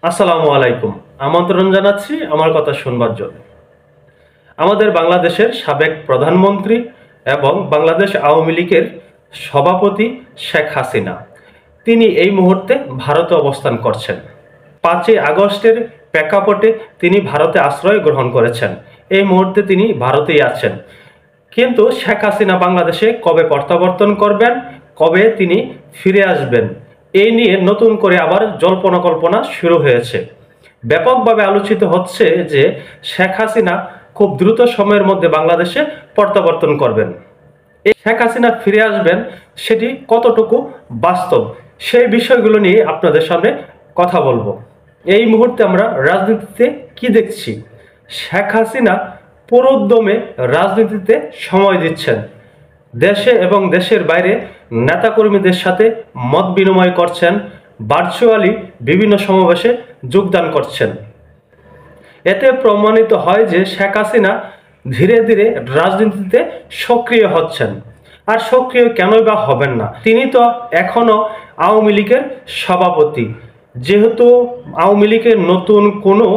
আসসালামু আলাইকুম। আমন্ত্রণ জানাচ্ছি আমার কথা শুনবার জন্য। আমাদের বাংলাদেশের সাবেক প্রধানমন্ত্রী এবং বাংলাদেশ আওয়ামী লীগের সভাপতি শেখ হাসিনা তিনি এই মুহূর্তে ভারতে অবস্থান করছেন। 5ই আগস্টের প্রেক্ষাপটে তিনি ভারতে আশ্রয় গ্রহণ করেছেন। এই মুহূর্তে তিনি ভারতেই আছেন। কিন্তু শেখ হাসিনা বাংলাদেশে কবে প্রত্যাবর্তন করবেন, কবে তিনি ফিরে আসবেন, এই নিয়ে নতুন করে আবার জল্পনা কল্পনা শুরু হয়েছে। ব্যাপকভাবে আলোচিত হচ্ছে যে শেখ হাসিনা খুব দ্রুত সময়ের মধ্যে বাংলাদেশে প্রত্যাবর্তন করবেন। এই শেখ হাসিনা ফিরে আসবেন সেটি কতটুকু বাস্তব, সেই বিষয়গুলো নিয়ে আপনাদের সামনে কথা বলবো। এই মুহূর্তে আমরা রাজনীতিতে কি দেখছি? শেখ হাসিনা পুরোদমে রাজনীতিতে সময় দিচ্ছেন। দেশে এবং দেশের বাইরে নেতাকর্মীদের সাথে মত বিনিময় করছেন, ভার্চুয়ালি বিভিন্ন সমাবেশে যোগদান করছেন। এতে প্রমাণিত হয় যে শেখ হাসিনা ধীরে ধীরে রাজনীতিতে সক্রিয় হচ্ছেন। আর সক্রিয় কেনই বা হবেন না? তিনি তো এখনো আওয়ামী লীগের সভাপতি। যেহেতু আওয়ামী লীগের নতুন কোনো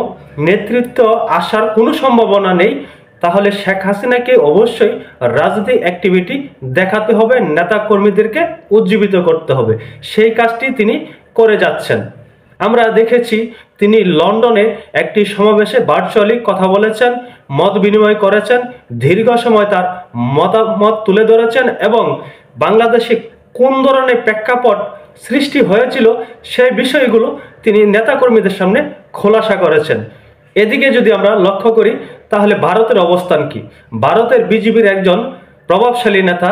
নেতৃত্ব আসার কোনো সম্ভাবনা নেই, তাহলে শেখ হাসিনাকে অবশ্যই রাজনৈতিক অ্যাক্টিভিটি দেখাতে হবে, নেতা কর্মীদেরকে উজ্জীবিত করতে হবে। সেই কাজটি তিনি করে যাচ্ছেন। আমরা দেখেছি তিনি লন্ডনে একটি সমাবেশে ভার্চুয়ালি কথা বলেছেন, মত বিনিময় করেছেন, দীর্ঘ সময় তার মতামত তুলে ধরেছেন এবং বাংলাদেশে কোন ধরনের প্রেক্ষাপট সৃষ্টি হয়েছিল সেই বিষয়গুলো তিনি নেতাকর্মীদের সামনে খোলাসা করেছেন। এদিকে যদি আমরা লক্ষ্য করি তাহলে ভারতের অবস্থান কি? ভারতের বিজেপির একজন প্রভাবশালী নেতা,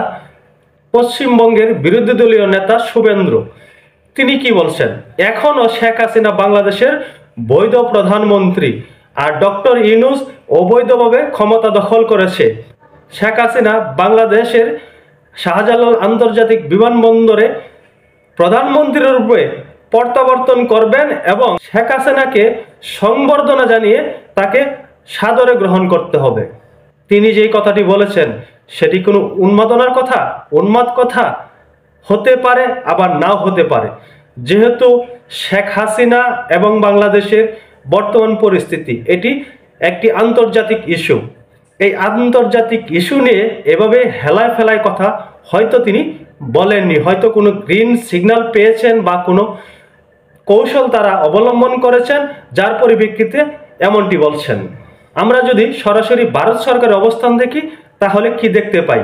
পশ্চিমবঙ্গের বিরোধী দলীয় নেতা শুভেন্দ্র, তিনি কি বলছেন? এখনও শেখ হাসিনা বাংলাদেশের বৈধ প্রধানমন্ত্রী, আর ডক্টর ইউনূস অবৈধভাবে ক্ষমতা দখল করেছে। শেখ হাসিনা বাংলাদেশের শাহজালাল আন্তর্জাতিক বিমানবন্দরে প্রধানমন্ত্রীর রূপে প্রত্যাবর্তন করবেন এবং শেখ হাসিনাকে সংবর্ধনা জানিয়ে তাকে সাদরে গ্রহণ করতে হবে। তিনি যেই কথাটি বলেছেন সেটি কোনো উন্মাদনার কথা, উন্মাদ কথা হতে পারে, আবার নাও হতে পারে। যেহেতু শেখ হাসিনা এবং বাংলাদেশের বর্তমান পরিস্থিতি এটি একটি আন্তর্জাতিক ইস্যু। এই আন্তর্জাতিক ইস্যু নিয়ে এভাবে হেলায় ফেলায় কথা হয়তো তিনি বলেননি, হয়তো কোনো গ্রিন সিগন্যাল পেয়েছেন বা কোনো কৌশল তারা অবলম্বন করেছেন, যার পরিপ্রেক্ষিতে এমনটি বলছেন। আমরা যদি সরাসরি ভারত সরকারের অবস্থান দেখি তাহলে কি দেখতে পাই?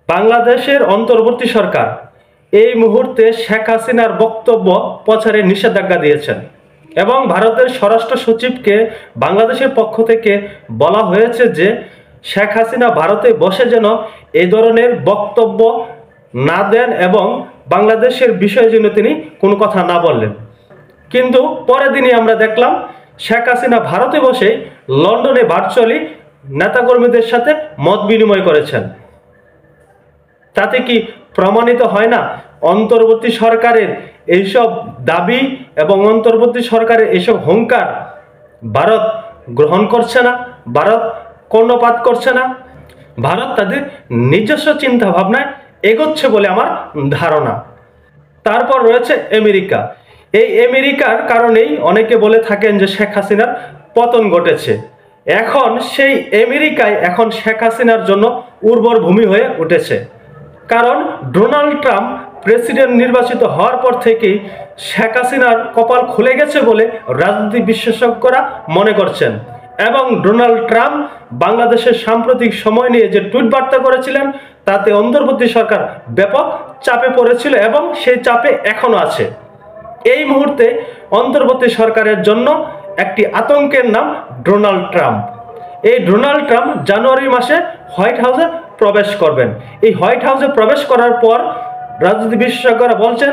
বাংলাদেশের অন্তর্বর্তী সরকার এই মুহূর্তে শেখ হাসিনার বক্তব্য প্রচারে নিষেধাজ্ঞা দিয়েছেন এবং ভারতের স্বরাষ্ট্র সচিবকে বাংলাদেশের পক্ষ থেকে বলা হয়েছে যে শেখ হাসিনা ভারতে বসে যেন এই ধরনের বক্তব্য না দেন এবং বাংলাদেশের বিষয়ে যেন তিনি কোনো কথা না বললেন। কিন্তু পরের দিনই আমরা দেখলাম শেখ হাসিনা ভারতে বসে লন্ডনে ভার্চুয়ালি নেতাকর্মীদের সাথে মত বিনিময় করেছেন। তাতে কি প্রমাণিত হয় না অন্তর্বর্তী সরকারের এইসব দাবি এবং অন্তর্বর্তী সরকারের এইসব হুঙ্কার ভারত গ্রহণ করছে না, ভারত কর্ণপাত করছে না, ভারত তাদের নিজস্ব চিন্তা ভাবনায় এগোচ্ছে বলে আমার ধারণা। তারপর রয়েছে আমেরিকা। এই আমেরিকার কারণেই অনেকে বলে থাকেন যে শেখ হাসিনার পতন ঘটেছে। এখন সেই আমেরিকায় এখন শেখ হাসিনার জন্য উর্বর ভূমি হয়ে উঠেছে। কারণ ডোনাল্ড ট্রাম্প প্রেসিডেন্ট নির্বাচিত হওয়ার পর থেকেই শেখ হাসিনার কপাল খুলে গেছে বলে রাজনীতি বিশেষজ্ঞরা মনে করছেন। এবং ডোনাল্ড ট্রাম্প বাংলাদেশের সাম্প্রতিক সময় নিয়ে যে টুইট বার্তা করেছিলেন তাতে অন্তর্বর্তী সরকার ব্যাপক চাপে পড়েছিল এবং সেই চাপে এখনো আছে। এই মুহূর্তে অন্তর্বর্তী সরকারের জন্য একটি আতঙ্কের নাম ডোনাল্ড ট্রাম্প। এই ডোনাল্ড ট্রাম্প জানুয়ারি মাসে হোয়াইট হাউসে প্রবেশ করবেন। এই হোয়াইট হাউসে প্রবেশ করার পর রাজনীতি বিশেষজ্ঞরা বলছেন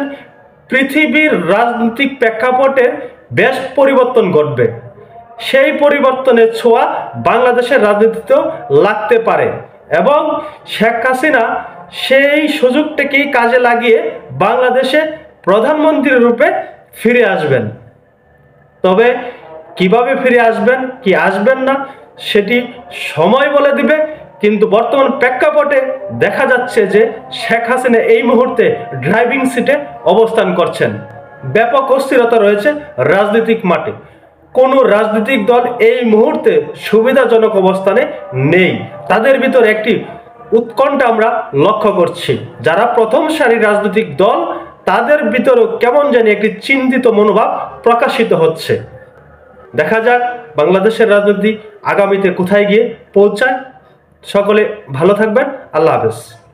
পৃথিবীর রাজনৈতিক প্রেক্ষাপটে বেশ পরিবর্তন ঘটবে। সেই পরিবর্তনের ছোঁয়া বাংলাদেশের রাজনীতিতেও লাগতে পারে এবং শেখ হাসিনা সেই সুযোগটাকেই কাজে লাগিয়ে বাংলাদেশে প্রধানমন্ত্রীর রূপে ফিরে আসবেন। তবে কিভাবে ফিরে আসবেন, কি আসবেন না, সেটি সময় বলে দিবে। কিন্তু বর্তমান প্রেক্ষাপটে দেখা যাচ্ছে যে শেখ হাসিনা এই মুহূর্তে ড্রাইভিং সিটে অবস্থান করছেন। ব্যাপক অস্থিরতা রয়েছে রাজনৈতিক মাঠে। কোনো রাজনৈতিক দল এই মুহূর্তে সুবিধাজনক অবস্থানে নেই। তাদের ভিতর একটি উৎকণ্ঠা আমরা লক্ষ্য করছি। যারা প্রথম সারির রাজনৈতিক দল, তাদের ভিতরেও কেমন জানি একটি চিন্তিত মনোভাব প্রকাশিত হচ্ছে। দেখা যাক বাংলাদেশের রাজনীতি আগামীতে কোথায় গিয়ে পৌঁছায়। সকলে ভালো থাকবেন। আল্লাহ হাফেজ।